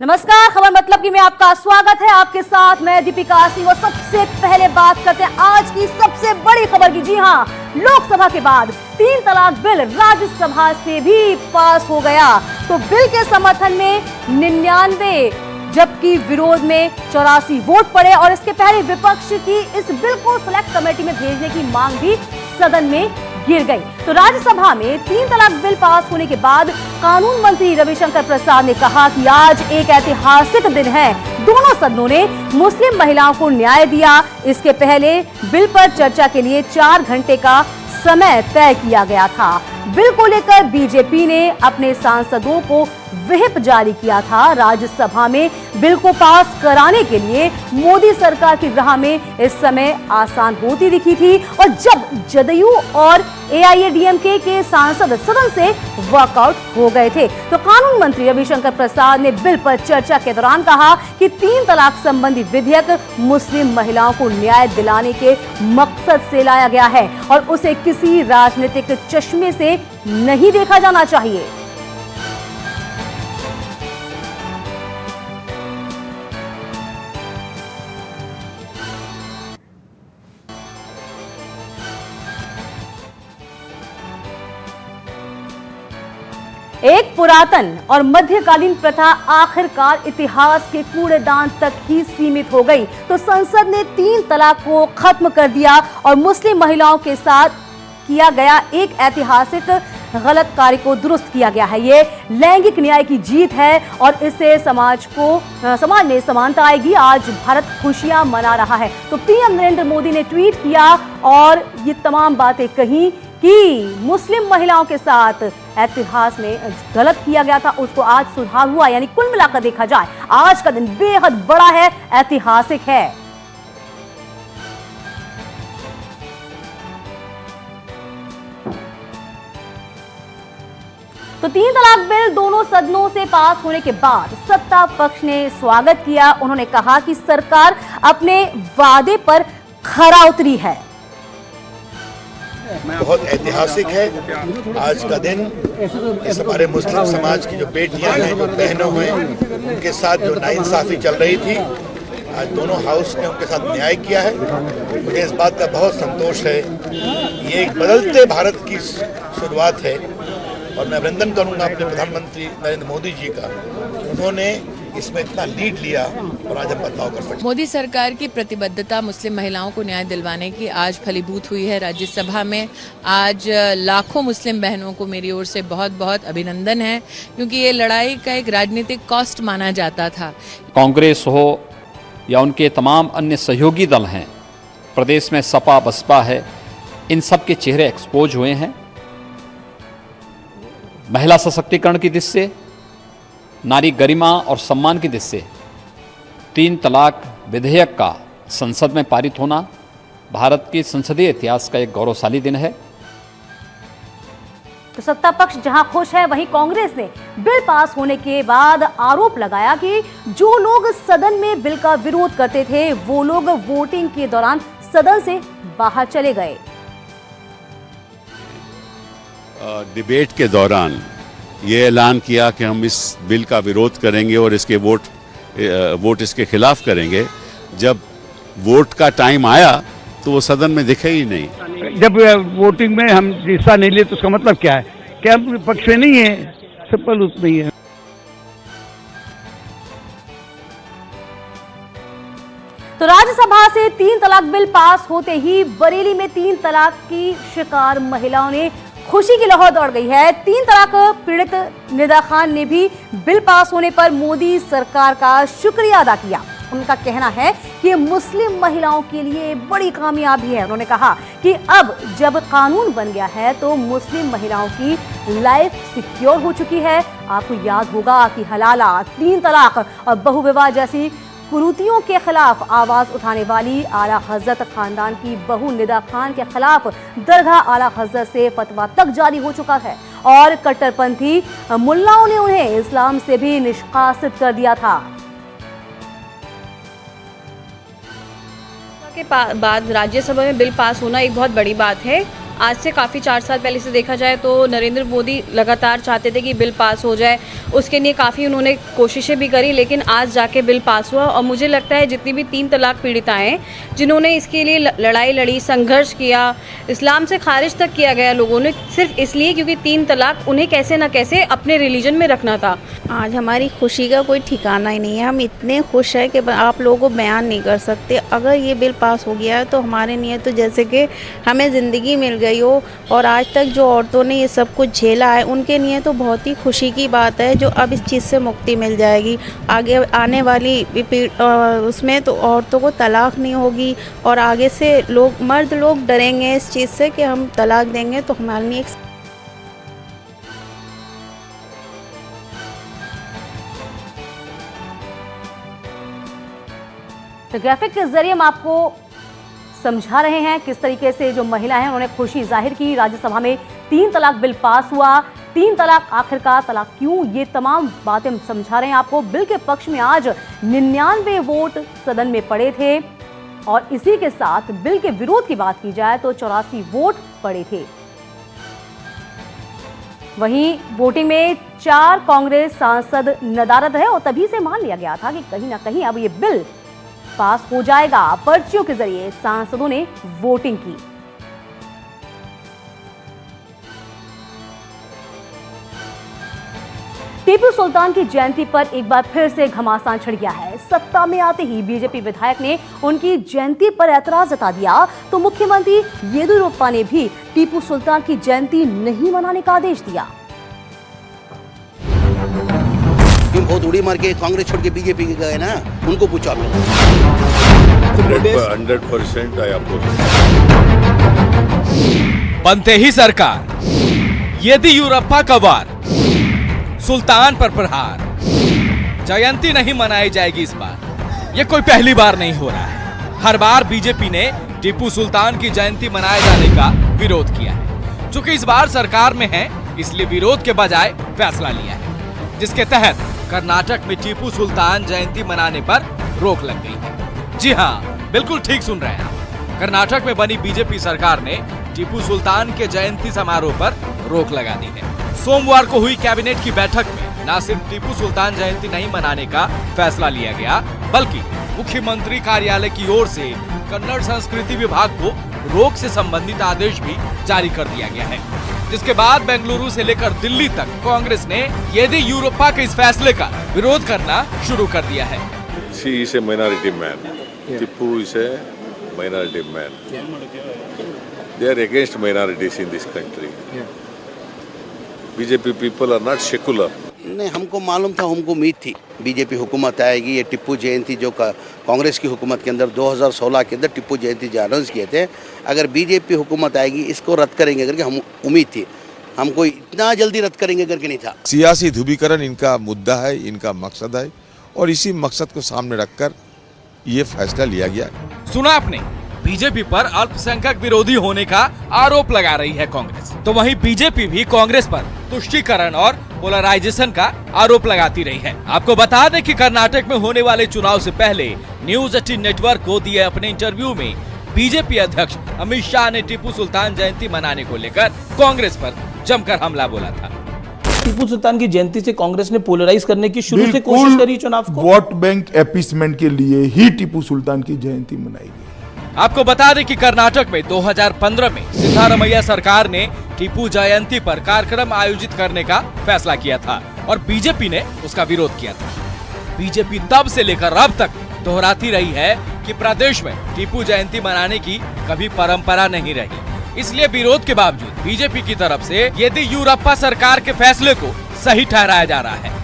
नमस्कार, खबर मतलब की में आपका स्वागत है। आपके साथ मैं दीपिका सिंह। और सबसे पहले बात करते हैं आज की सबसे बड़ी खबर की। जी हां, लोकसभा के बाद 3 तलाक बिल राज्यसभा से भी पास हो गया। तो बिल के समर्थन में 99 जबकि विरोध में 84 वोट पड़े और इसके पहले विपक्ष की इस बिल को सिलेक्ट कमेटी में भेजने की मांग भी सदन में गिर गई। तो राज्यसभा में 3 तलाक बिल पास होने के बाद कानून मंत्री रविशंकर प्रसाद ने कहा कि आज एक ऐतिहासिक दिन है। दोनों सदनों ने मुस्लिम महिलाओं को न्याय दिया। इसके पहले बिल पर चर्चा के लिए 4 घंटे का समय तय किया गया था। बिल को लेकर बीजेपी ने अपने सांसदों को व्हिप जारी किया था। राज्यसभा में बिल को पास कराने के लिए मोदी सरकार की राह में इस समय आसान होती दिखी थी। और जब जदयू और एआईएडीएमके के सांसद सदन से वॉकआउट हो गए थे, तो कानून मंत्री रविशंकर प्रसाद ने बिल पर चर्चा के दौरान कहा कि 3 तलाक संबंधी विधेयक मुस्लिम महिलाओं को न्याय दिलाने के मकसद से लाया गया है और उसे किसी राजनीतिक चश्मे से नहीं देखा जाना चाहिए। एक पुरातन और मध्यकालीन प्रथा आखिरकार इतिहास के कूड़ेदान तक ही सीमित हो गई। तो संसद ने 3 तलाक को खत्म कर दिया और मुस्लिम महिलाओं के साथ किया गया एक ऐतिहासिक गलत कार्य को दुरुस्त किया गया है। ये लैंगिक न्याय की जीत है और इससे समाज में समानता आएगी। आज भारत खुशियां मना रहा है। तो पीएम नरेंद्र मोदी ने ट्वीट किया और ये तमाम बातें कही कि मुस्लिम महिलाओं के साथ इतिहास में गलत किया गया था, उसको आज सुधार हुआ। यानी कुल मिलाकर देखा जाए आज का दिन बेहद बड़ा है, ऐतिहासिक है। तो 3 तलाक बिल दोनों सदनों से पास होने के बाद सत्ता पक्ष ने स्वागत किया। उन्होंने कहा कि सरकार अपने वादे पर खरा उतरी है। बहुत ऐतिहासिक है आज का दिन। इस हमारे मुस्लिम समाज की जो बेटियां हैं, जो बहनों हैं, उनके साथ जो नाइंसाफी चल रही थी, आज दोनों हाउस ने उनके साथ न्याय किया है। मुझे इस बात का बहुत संतोष है। ये एक बदलते भारत की शुरुआत है और मैं अभिनंदन करूंगा अपने प्रधानमंत्री नरेंद्र मोदी जी का, उन्होंने इसमें इतना लीड लिया और आज हम बदलाव कर सकते। मोदी सरकार की प्रतिबद्धता मुस्लिम महिलाओं को न्याय दिलवाने की आज फलीभूत हुई है। राज्यसभा में आज लाखों मुस्लिम बहनों को मेरी ओर से बहुत बहुत अभिनंदन है, क्योंकि ये लड़ाई का एक राजनीतिक कॉस्ट माना जाता था। कांग्रेस हो या उनके तमाम अन्य सहयोगी दल हैं, प्रदेश में सपा बसपा है, इन सब के चेहरे एक्सपोज हुए हैं। महिला सशक्तिकरण की दृष्टि से, नारी गरिमा और सम्मान की दृष्टि से 3 तलाक विधेयक का संसद में पारित होना भारत के संसदीय इतिहास का एक गौरवशाली दिन है। तो सत्ता पक्ष जहां खुश है, वहीं कांग्रेस ने बिल पास होने के बाद आरोप लगाया कि जो लोग सदन में बिल का विरोध करते थे, वो लोग वोटिंग के दौरान सदन से बाहर चले गए। डिबेट के दौरान ये ऐलान किया कि हम इस बिल का विरोध करेंगे और इसके वोट इसके खिलाफ करेंगे। जब वोट का टाइम आया तो वो सदन में दिखे ही नहीं। जब वोटिंग में हम हिस्सा नहीं लिए तो उसका मतलब क्या है कि हम पक्ष में नहीं है, सिंपल उसमें ही है। तो राज्यसभा से 3 तलाक बिल पास होते ही बरेली में 3 तलाक की शिकार महिलाओं ने खुशी की लहर दौड़ गई है। 3 तलाक पीड़ित निदा खान ने भी बिल पास होने पर मोदी सरकार का शुक्रिया अदा किया। उनका कहना है कि मुस्लिम महिलाओं के लिए बड़ी कामयाबी है। उन्होंने कहा कि अब जब कानून बन गया है तो मुस्लिम महिलाओं की लाइफ सिक्योर हो चुकी है। आपको याद होगा कि हलाला, 3 तलाक और बहुविवाह जैसी कुरीतियों के खिलाफ आवाज उठाने वाली आला हजरत खानदान की बहू निदा खान के खिलाफ दरगाह आला हजरत से फतवा तक जारी हो चुका है और कट्टरपंथी मुल्लाओं ने उन्हें इस्लाम से भी निष्कासित कर दिया था। के बाद राज्यसभा में बिल पास होना एक बहुत बड़ी बात है आज से काफ़ी 4 साल पहले से देखा जाए तो नरेंद्र मोदी लगातार चाहते थे कि बिल पास हो जाए, उसके लिए काफ़ी उन्होंने कोशिशें भी करी, लेकिन आज जाके बिल पास हुआ। और मुझे लगता है जितनी भी 3 तलाक पीड़िताएँ हैं जिन्होंने इसके लिए लड़ाई लड़ी, संघर्ष किया, इस्लाम से खारिज तक किया गया लोगों ने, सिर्फ इसलिए क्योंकि 3 तलाक उन्हें कैसे न कैसे अपने रिलीजन में रखना था। आज हमारी खुशी का कोई ठिकाना ही नहीं है। हम इतने खुश हैं कि आप लोगों को बयान नहीं कर सकते। अगर ये बिल पास हो गया है तो हमारे लिए तो जैसे कि हमें ज़िंदगी मिल गई हो, और आज तक जो औरतों ने ये सब कुछ झेला है उनके लिए तो बहुत ही खुशी की बात है जो अब इस चीज़ से मुक्ति मिल जाएगी। आगे आने वाली उसमें तो औरतों को तलाक नहीं होगी, और आगे से मर्द लोग डरेंगे इस चीज़ से कि हम तलाक देंगे तो हमारे लिए एक तो ग्राफिक के जरिए हम आपको समझा रहे हैं किस तरीके से जो महिला हैं उन्होंने खुशी जाहिर की। राज्यसभा में 3 तलाक बिल पास हुआ। 3 तलाक आखिरकार तलाक क्यों, ये तमाम बातें हम समझा रहे हैं आपको। बिल के पक्ष में आज 99 वोट सदन में पड़े थे, और इसी के साथ बिल के विरोध की बात की जाए तो 84 वोट पड़े थे। वहीं वोटिंग में 4 कांग्रेस सांसद नदारद रहे, और तभी से मान लिया गया था कि कहीं ना कहीं अब ये बिल पास हो जाएगा। पर्चियों के जरिए सांसदों ने वोटिंग की। टीपू सुल्तान की जयंती पर एक बार फिर से घमासान छिड़ गया है। सत्ता में आते ही बीजेपी विधायक ने उनकी जयंती पर ऐतराज जता दिया, तो मुख्यमंत्री येदियुरप्पा ने भी टीपू सुल्तान की जयंती नहीं मनाने का आदेश दिया। बहुत उड़ी मार के कांग्रेस छोड़ के बीजेपी के गए ना, उनको पूछा आपने। 100% आई अपोज। बनते ही सरकार, येदियुरप्पा का वार, सुल्तान पर प्रहार, जयंती नहीं मनाई जाएगी इस बार। ये कोई पहली बार नहीं हो रहा है। हर बार बीजेपी ने टीपू सुल्तान की जयंती मनाए जाने का विरोध किया है। चूंकि इस बार सरकार में है, इसलिए विरोध के बजाय फैसला लिया है, जिसके तहत कर्नाटक में टीपू सुल्तान जयंती मनाने पर रोक लग गई है। जी हाँ, बिल्कुल ठीक सुन रहे हैं आप। कर्नाटक में बनी बीजेपी सरकार ने टीपू सुल्तान के जयंती समारोह पर रोक लगा दी है। सोमवार को हुई कैबिनेट की बैठक में न सिर्फ टीपू सुल्तान जयंती नहीं मनाने का फैसला लिया गया, बल्कि मुख्यमंत्री कार्यालय की ओर से कन्नड़ संस्कृति विभाग को रोक से संबंधित आदेश भी जारी कर दिया गया है। जिसके बाद बेंगलुरु से लेकर दिल्ली तक कांग्रेस ने येदियुरप्पा के इस फैसले का विरोध करना शुरू कर दिया है। She is a minority man. Tipu is a minority man. They are against minorities in this country. BJP people are not secular. नहीं, हमको मालूम था, हमको उम्मीद थी बीजेपी हुकूमत आएगी। ये टिप्पू जयंती जो कांग्रेस की हुकूमत के अंदर 2016 के अंदर टिप्पू जयंती जो अनाउंस किए थे, अगर बीजेपी हुकूमत आएगी इसको रद्द करेंगे करके हम उम्मीद थी। हमको इतना जल्दी रद्द करेंगे करके नहीं था। सियासी ध्रुवीकरण इनका मुद्दा है, इनका मकसद है, और इसी मकसद को सामने रखकर ये फैसला लिया गया। सुना आपने, बीजेपी पर अल्पसंख्यक विरोधी होने का आरोप लगा रही है कांग्रेस, तो वहीं बीजेपी भी कांग्रेस पर तुष्टीकरण और पोलराइजेशन का आरोप लगाती रही है। आपको बता दें कि कर्नाटक में होने वाले चुनाव से पहले न्यूज 18 नेटवर्क को दिए अपने इंटरव्यू में बीजेपी अध्यक्ष अमित शाह ने टीपू सुल्तान जयंती मनाने को लेकर कांग्रेस पर जमकर हमला बोला था। टीपू सुल्तान की जयंती से कांग्रेस ने पोलराइज करने की शुरू से कोशिश करी चुनाव को। वोट बैंक अपीसमेंट के लिए ही टीपू सुल्तान की जयंती मनाई गई। आपको बता दें कि कर्नाटक में 2015 में सिद्धारमैया सरकार ने टीपू जयंती पर कार्यक्रम आयोजित करने का फैसला किया था, और बीजेपी ने उसका विरोध किया था। बीजेपी तब से लेकर अब तक दोहराती रही है कि प्रदेश में टीपू जयंती मनाने की कभी परंपरा नहीं रही। इसलिए विरोध के बावजूद बीजेपी की तरफ से येदियुरप्पा सरकार के फैसले को सही ठहराया जा रहा है।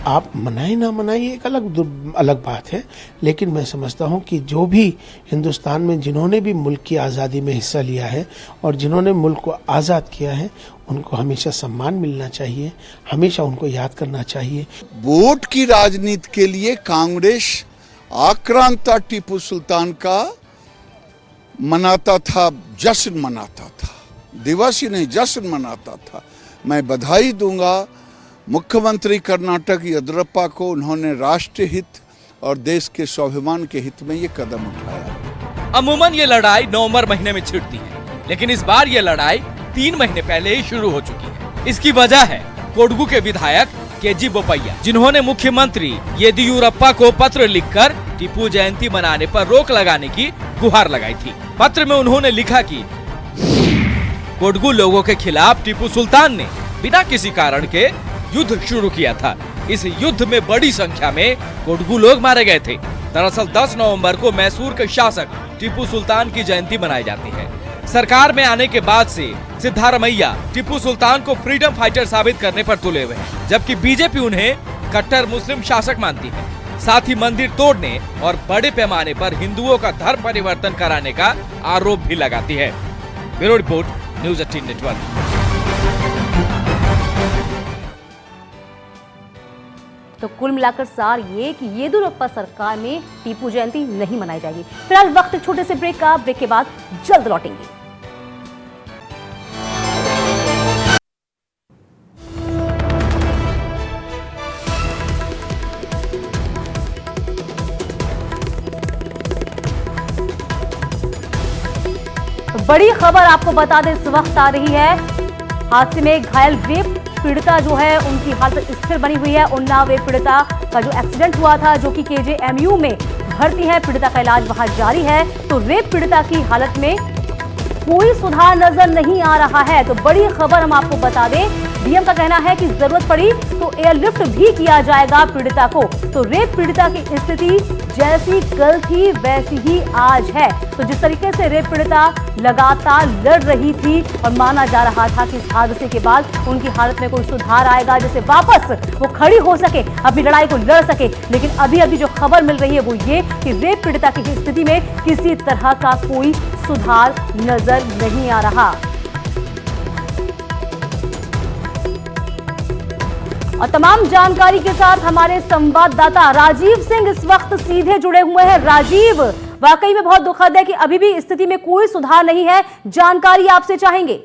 आप मनाए ना मनाए एक अलग बात है, लेकिन मैं समझता हूं कि जो भी हिंदुस्तान में जिन्होंने भी मुल्क की आज़ादी में हिस्सा लिया है और जिन्होंने मुल्क को आज़ाद किया है, उनको हमेशा सम्मान मिलना चाहिए, हमेशा उनको याद करना चाहिए। वोट की राजनीति के लिए कांग्रेस आक्रांता टीपू सुल्तान का मनाता था, जश्न मनाता था, दिवस ही नहीं जश्न मनाता था। मैं बधाई दूंगा मुख्यमंत्री कर्नाटक येदियुरप्पा को, उन्होंने राष्ट्रीय हित और देश के स्वाभिमान के हित में ये कदम उठाया। अमूमन ये लड़ाई नवंबर महीने में छिड़ती है, लेकिन इस बार ये लड़ाई 3 महीने पहले ही शुरू हो चुकी है। इसकी वजह है कोडगु के विधायक केजी बोपैया, जिन्होंने मुख्यमंत्री येदियुरप्पा को पत्र लिखकर टीपू जयंती मनाने पर रोक लगाने की गुहार लगाई थी। पत्र में उन्होंने लिखा कि कोडगु लोगों के खिलाफ टीपू सुल्तान ने बिना किसी कारण के युद्ध शुरू किया था। इस युद्ध में बड़ी संख्या में कोडगु लोग मारे गए थे। दरअसल 10 नवंबर को मैसूर के शासक टीपू सुल्तान की जयंती मनाई जाती है। सरकार में आने के बाद से सिद्धारमैया टीपू सुल्तान को फ्रीडम फाइटर साबित करने पर तुले हुए हैं, जबकि बीजेपी उन्हें कट्टर मुस्लिम शासक मानती है। साथ ही मंदिर तोड़ने और बड़े पैमाने पर हिंदुओं का धर्म परिवर्तन कराने का आरोप भी लगाती है। Bureau report, news 18 network. तो कुल मिलाकर सार ये कि येदियुरप्पा सरकार में टीपू जयंती नहीं मनाई जाएगी। फिलहाल वक्त छोटे से ब्रेक का, ब्रेक के बाद जल्द लौटेंगे। बड़ी खबर आपको बता दें, इस वक्त आ रही है। हादसे में घायल रेप पीड़िता जो है उनकी हालत स्थिर बनी हुई है। उन्नाव रेप पीड़िता का जो एक्सीडेंट हुआ था, जो कि KJMU में भर्ती है, पीड़िता का इलाज वहां जारी है। तो रेप पीड़िता की हालत में कोई सुधार नजर नहीं आ रहा है। तो बड़ी खबर हम आपको बता दें, डीएम का कहना है कि जरूरत पड़ी तो एयरलिफ्ट भी किया जाएगा पीड़िता को। तो रेप पीड़िता की स्थिति जैसी कल थी वैसी ही आज है। तो जिस तरीके से रेप पीड़िता लगातार लड़ रही थी और माना जा रहा था कि इस हादसे के बाद उनकी हालत में कोई सुधार आएगा, जैसे वापस वो खड़ी हो सके, अपनी लड़ाई को लड़ सके, लेकिन अभी जो खबर मिल रही है वो ये कि रेप पीड़िता की स्थिति में किसी तरह का कोई सुधार नजर नहीं आ रहा। और तमाम जानकारी के साथ हमारे संवाददाता राजीव सिंह इस वक्त सीधे जुड़े हुए हैं। राजीव, वाकई में बहुत दुखद है कि अभी भी स्थिति में कोई सुधार नहीं है, जानकारी आपसे चाहेंगे।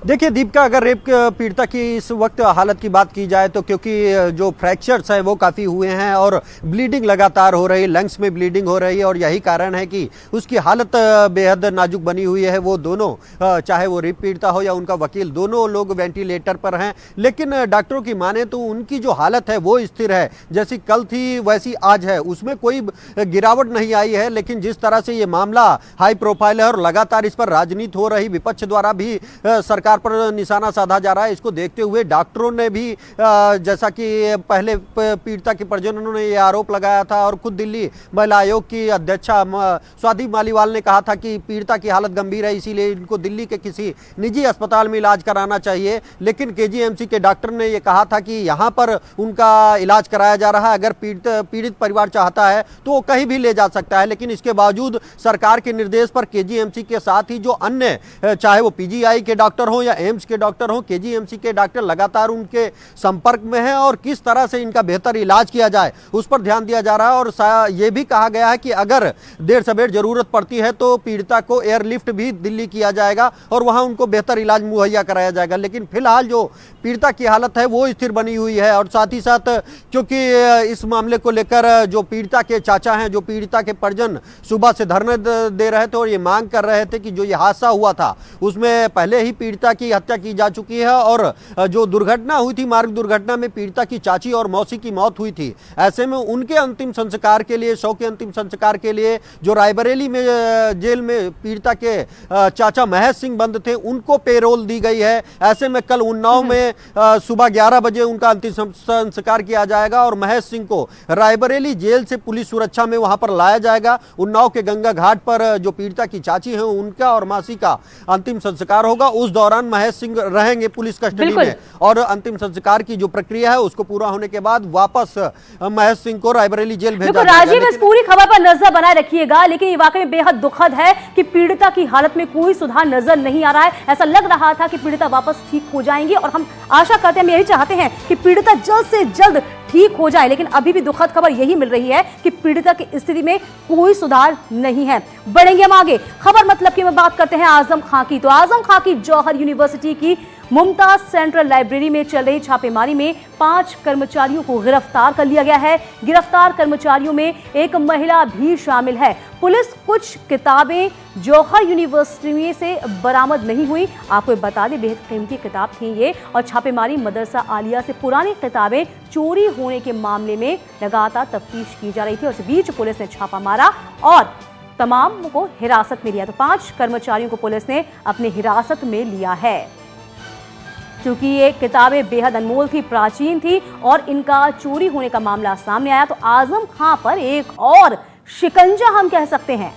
देखिए दीपिका, अगर रेप पीड़िता की इस वक्त हालत की बात की जाए तो क्योंकि जो फ्रैक्चर्स है वो काफ़ी हुए हैं और ब्लीडिंग लगातार हो रही है, लंग्स में ब्लीडिंग हो रही है और यही कारण है कि उसकी हालत बेहद नाजुक बनी हुई है। वो दोनों, चाहे वो रेप पीड़िता हो या उनका वकील, दोनों लोग वेंटिलेटर पर हैं। लेकिन डॉक्टरों की माने तो उनकी जो हालत है वो स्थिर है, जैसी कल थी वैसी आज है, उसमें कोई गिरावट नहीं आई है। लेकिन जिस तरह से ये मामला हाई प्रोफाइल है और लगातार इस पर राजनीति हो रही, विपक्ष द्वारा भी सरकार पर निशाना साधा जा रहा है, इसको देखते हुए डॉक्टरों ने भी जैसा कि पहले पीड़िता के परिजनों ने ये आरोप लगाया था और खुद दिल्ली महिला आयोग की अध्यक्षा स्वाति मालीवाल ने कहा था कि पीड़िता की हालत गंभीर है, इसीलिए इनको दिल्ली के किसी निजी अस्पताल में इलाज कराना चाहिए। लेकिन KGMC के डॉक्टर ने ये कहा था कि यहाँ पर उनका इलाज कराया जा रहा है, अगर पीड़ित परिवार चाहता है तो वो कहीं भी ले जा सकता है। लेकिन इसके बावजूद सरकार के निर्देश पर KGMC के साथ ही जो अन्य, चाहे वो PGI के डॉक्टर हो या एम्स के डॉक्टर हो, KGMC के डॉक्टर लगातार उनके संपर्क में हैं और किस तरह से इनका बेहतर इलाज किया जाए उस पर ध्यान दिया जा रहा है। और ये भी कहा गया है कि अगर देर सवेर जरूरत पड़ती है तो पीड़िता को एयरलिफ्ट भी दिल्ली किया जाएगा और वहां उनको बेहतर इलाज मुहैया कराया जाएगा। लेकिन फिलहाल जो पीड़िता की हालत है वो स्थिर बनी हुई है। और साथ ही साथ क्योंकि इस मामले को लेकर जो पीड़िता के चाचा हैं, जो पीड़िता के परिजन सुबह से धरने दे रहे थे और ये मांग कर रहे थे कि जो ये हादसा हुआ था उसमें पहले ही पीड़िता की हत्या की जा चुकी है और जो दुर्घटना हुई थी, मार्ग दुर्घटना में पीड़िता की चाची और मौसी की मौत हुई थी। ऐसे में उनके अंतिम संस्कार के लिए, शव के अंतिम संस्कार के लिए जो रायबरेली में जेल में पीड़िता के चाचा महेश सिंह बंद थे, उनको पेरोल दी गई है। ऐसे में कल उन्नाव में सुबह 11 बजे उनका अंतिम संस्कार किया जाएगा और महेश सिंह को रायबरेली जेल से पुलिस सुरक्षा में वहां पर लाया जाएगा। उन्नाव के गंगा घाट पर जो पीड़िता की चाची है उनका और मासी का अंतिम संस्कार होगा। उस दौरान महेश सिंह रहेंगे पुलिस कस्टडी में और अंतिम संस्कार की जो प्रक्रिया है उसको पूरा होने के बाद वापस महेश सिंह को रायबरेली जेल भेजा जाएगा। राजीव, इस पूरी खबर पर नजर बनाए रखिएगा, लेकिन ये वाकई में बेहद दुखद है कि पीड़िता की हालत में कोई सुधार नजर नहीं आ रहा है। ऐसा लग रहा था कि पीड़िता वापस ठीक हो जाएंगी और हम आशा करते हैं, हम यही चाहते हैं कि पीड़िता जल्द से जल्द ठीक हो जाए। लेकिन अभी भी दुखद खबर यही मिल रही है कि पीड़िता की स्थिति में कोई सुधार नहीं है। बढ़ेंगे हम आगे, खबर मतलब की में बात करते हैं आजम खां की। तो आजम खां की जौहर यूनिवर्सिटी यूनिवर्सिटी की मुमताज सेंट्रल लाइब्रेरी में चल रही छापेमारी में 5 कर्मचारियों को गिरफ्तार कर लिया गया है। गिरफ्तार कर्मचारियों में एक महिला भी शामिल है। पुलिस कुछ किताबें जौहर यूनिवर्सिटी में से बरामद नहीं हुई। आपको बता दें, बेहद कीमती किताब थी ये, और छापेमारी मदरसा आलिया से पुरानी किताबें चोरी होने के मामले में लगातार तफ्तीश की जा रही थी और इस बीच पुलिस ने छापा मारा और तमाम को हिरासत में लिया। तो 5 कर्मचारियों को पुलिस ने अपने हिरासत में लिया है। क्योंकि ये किताबें बेहद अनमोल थी, प्राचीन थी और इनका चोरी होने का मामला सामने आया, तो आजम खां पर एक और शिकंजा हम कह सकते हैं।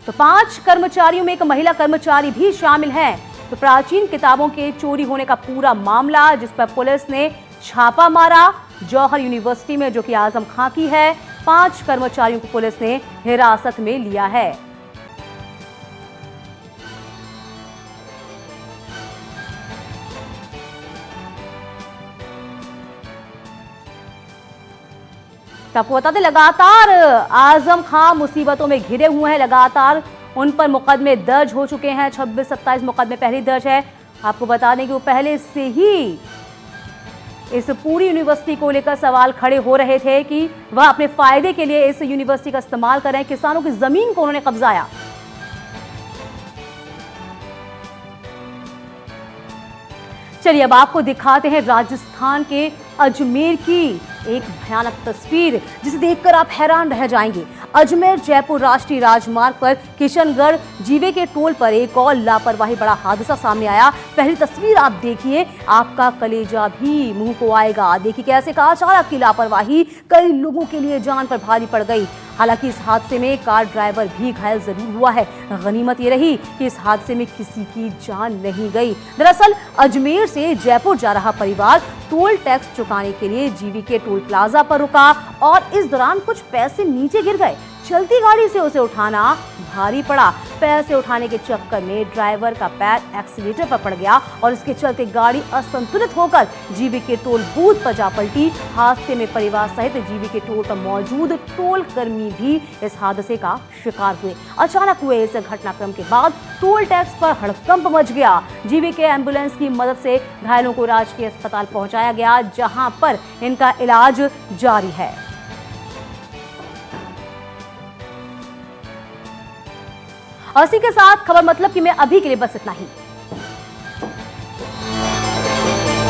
तो 5 कर्मचारियों में एक महिला कर्मचारी भी शामिल है। तो प्राचीन किताबों के चोरी होने का पूरा मामला, जिस पर पुलिस ने छापा मारा जौहर यूनिवर्सिटी में, जो कि आजम खां की है। 5 कर्मचारियों को पुलिस ने हिरासत में लिया है। आपको बता दें, लगातार आजम खां मुसीबतों में घिरे हुए हैं। लगातार उन पर मुकदमे दर्ज हो चुके हैं। 26-27 मुकदमे पहले दर्ज है। आपको बता दें कि वो पहले से ही इस पूरी यूनिवर्सिटी को लेकर सवाल खड़े हो रहे थे कि वह अपने फायदे के लिए इस यूनिवर्सिटी का इस्तेमाल कर रहे हैं। किसानों की जमीन को उन्होंने कब्जाया। चलिए अब आपको दिखाते हैं राजस्थान के अजमेर की एक भयानक तस्वीर, जिसे देखकर आप हैरान रह जाएंगे। अजमेर जयपुर राष्ट्रीय राजमार्ग पर किशनगढ़ जीवे के टोल पर एक और लापरवाही बड़ा हादसा सामने आया। पहली तस्वीर आप देखिए, आपका कलेजा भी मुंह को आएगा। देखिए कैसे कार चालक की लापरवाही कई लोगों के लिए जान पर भारी पड़ गई। हालांकि इस हादसे में कार ड्राइवर भी घायल जरूर हुआ है। गनीमत ये रही कि इस हादसे में किसी की जान नहीं गई। दरअसल अजमेर से जयपुर जा रहा परिवार टोल टैक्स चुकाने के लिए जीवी के टोल प्लाजा पर रुका और इस दौरान कुछ पैसे नीचे गिर गए। चलती गाड़ी से उसे उठाना भारी पड़ा। पैसे उठाने के चक्कर में ड्राइवर का पैर एक्सीलेटर पर पड़ गया और इसके चलते गाड़ी असंतुलित होकर जीवी के टोल बूथ पर जा पलटी। हादसे में परिवार सहित जीवी के टोल पर मौजूद टोल कर्मी भी इस हादसे का शिकार हुए। अचानक हुए इस घटनाक्रम के बाद टोल टैक्स पर हड़कंप मच गया। जीवी के एम्बुलेंस की मदद से घायलों को राजकीय अस्पताल पहुंचाया गया, जहां पर इनका इलाज जारी है। और इसी के साथ खबर मतलब कि मैं अभी के लिए बस इतना ही।